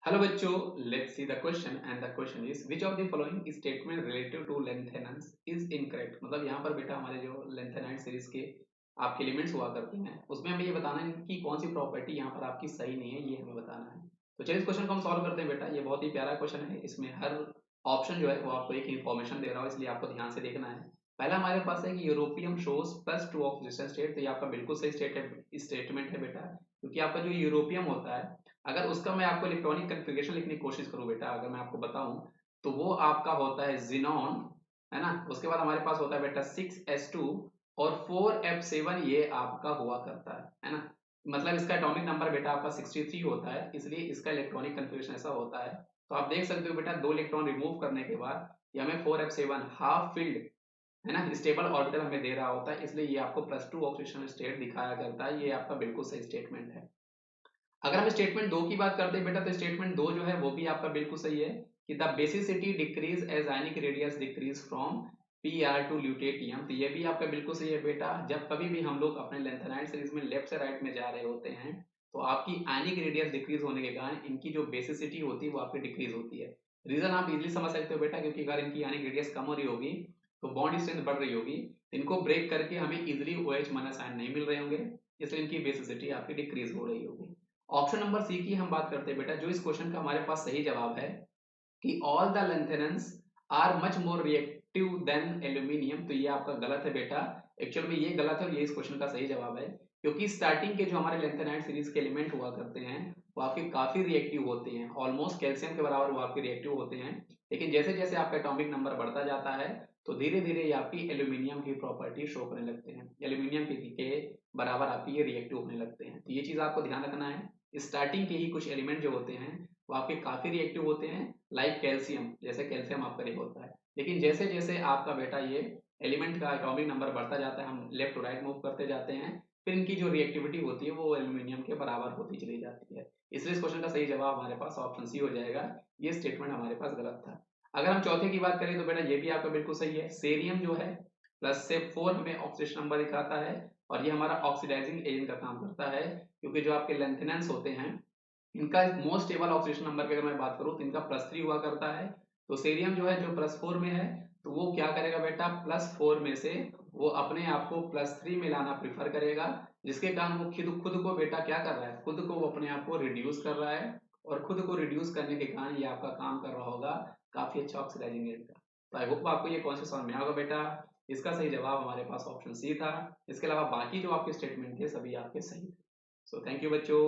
Hello बच्चों, let's see the question and the question is which of the following statement relative to lengthenance is incorrect। मतलब यहाँ पर बेटा हमारे जो लेंथेनाइट सीरीज के आपके एलिमेंट्स हुआ करते हैं उसमें हमें ये बताना है कि कौन सी प्रॉपर्टी यहाँ पर आपकी सही नहीं है, ये हमें बताना है। तो चलिए इस क्वेश्चन को हम सॉल्व करते हैं बेटा। ये बहुत ही प्यारा क्वेश्चन है, इसमें हर ऑप्शन जो है वो आपको एक इन्फॉर्मेशन दे रहा हो, इसलिए आपको ध्यान से देखना है। पहला हमारे पास है कि यूरोपियम शोज +2 ऑक्सीडेशन स्टेट। तो ये आपका बिल्कुल सही स्टेटमेंट है बेटा, क्योंकि आपका जो यूरोपियम होता है, अगर उसका मैं आपको इलेक्ट्रॉनिक कन्फिग्रेशन लिखने की कोशिश करूं बेटा, अगर मैं आपको बताऊं तो वो आपका होता है जिनॉन, है ना। उसके बाद हमारे पास होता है बेटा 6s2 और 4f7, ये आपका हुआ करता है ना। मतलब इसका एटॉमिक नंबर बेटा आपका 63 होता है, इसलिए इसका इलेक्ट्रॉनिक कन्फिग्रेशन ऐसा होता है। तो आप देख सकते हो बेटा, 2 इलेक्ट्रॉन रिमूव करने के बाद ये हमें 4f7 हाफ फिल्ड, है ना, स्टेबल ऑर्बिटल हमें दे रहा होता है, इसलिए ये आपको +2 ऑक्सीडेशन स्टेट दिखाया करता है। ये आपका बिल्कुल सही स्टेटमेंट है। अगर हम स्टेटमेंट दो की बात करते हैं बेटा, तो स्टेटमेंट दो जो है वो भी आपका बिल्कुल सही है कि the basicity decrease as ionic radius decrease from Pr to lutetium. तो ये भी आपका बिल्कुल सही है बेटा। जब कभी भी हम लोग अपने लेंथेनाइट सीरीज में लेफ्ट से राइट में जा रहे होते हैं तो आपकी आयनिक रेडियस डिक्रीज होने के कारण इनकी जो बेसिसिटी होती है वो आपकी डिक्रीज होती है। रीजन आप इजिली समझ सकते हो बेटा, क्योंकि अगर इनकी आयनिक रेडियस कम हो रही होगी तो बॉन्ड स्ट्रेंथ बढ़ रही होगी, इनको ब्रेक करके हमें इजिली OH माइनस आयन नहीं मिल रहे होंगे, इसलिए इनकी बेसिसिटी आपकी डिक्रीज हो रही होगी। ऑप्शन नंबर सी की हम बात करते हैं बेटा, जो इस क्वेश्चन का हमारे पास सही जवाब है कि all the lanthanides are much more reactive than aluminium. तो ये आपका गलत है बेटा। एक्चुअल में ये गलत है और ये इस क्वेश्चन का सही जवाब है, क्योंकि स्टार्टिंग के जो हमारे लेंथेनाइट सीरीज के एलिमेंट हुआ करते हैं वो आपके काफी रिएक्टिव होते हैं, ऑलमोस्ट कैल्शियम के बराबर वो आपके रिएक्टिव होते हैं। लेकिन जैसे जैसे आपका एटॉमिक नंबर बढ़ता जाता है तो धीरे धीरे ये आपकी एल्यूमिनियम की प्रॉपर्टी शो करने लगते हैं, एल्यूमिनियम के बराबर आपकी ये रिएक्टिव होने लगते हैं। तो ये चीज आपको ध्यान रखना है। स्टार्टिंग के ही कुछ एलिमेंट जो होते हैं वो आपके काफी रिएक्टिव होते हैं, लाइक कैल्शियम, जैसे कैल्शियम आपका एक होता है। लेकिन जैसे जैसे आपका बेटा ये एलिमेंट का एटॉमिक नंबर बढ़ता जाता है, हम लेफ्ट टू राइट मूव करते जाते हैं, फिर इनकी जो रिएक्टिविटी होती है वो एल्यूमिनियम के बराबर होती चली जाती है। इसलिए इस क्वेश्चन का सही जवाब हमारे पास ऑप्शन सी हो जाएगा। ये स्टेटमेंट हमारे पास गलत था। अगर हम चौथे की बात करें तो बेटा ये भी आपका बिल्कुल सही है। सेरियम जो है +4 हमें ऑक्सीडेशन नंबर दिखाता है और ये हमारा ऑक्सीडाइजिंग एजेंट का काम करता है, क्योंकि जो आपके लेंथेनेंस होते हैं इनका मोस्ट स्टेबल ऑक्सीडेशन नंबर की अगर मैं बात करूं तो इनका +3 हुआ करता है। तो सेरियम जो है जो +4 में है, तो वो क्या करेगा बेटा, +4 में से वो अपने आप को +3 में लाना प्रीफर करेगा, जिसके कारण वो खुद खुद को बेटा क्या कर रहा है, खुद को वो अपने आप को रिड्यूस कर रहा है, और खुद को रिड्यूस करने के कारण ये आपका काम कर रहा होगा काफी अच्छा ऑक्सीडाइजिंग एजेंट का। तो आई होप आपको ये कॉन्सेप्ट समझ में आएगा बेटा। इसका सही जवाब हमारे पास ऑप्शन सी था। इसके अलावा बाकी जो आपके स्टेटमेंट थे सभी आपके सही थे। सो थैंक यू बच्चों।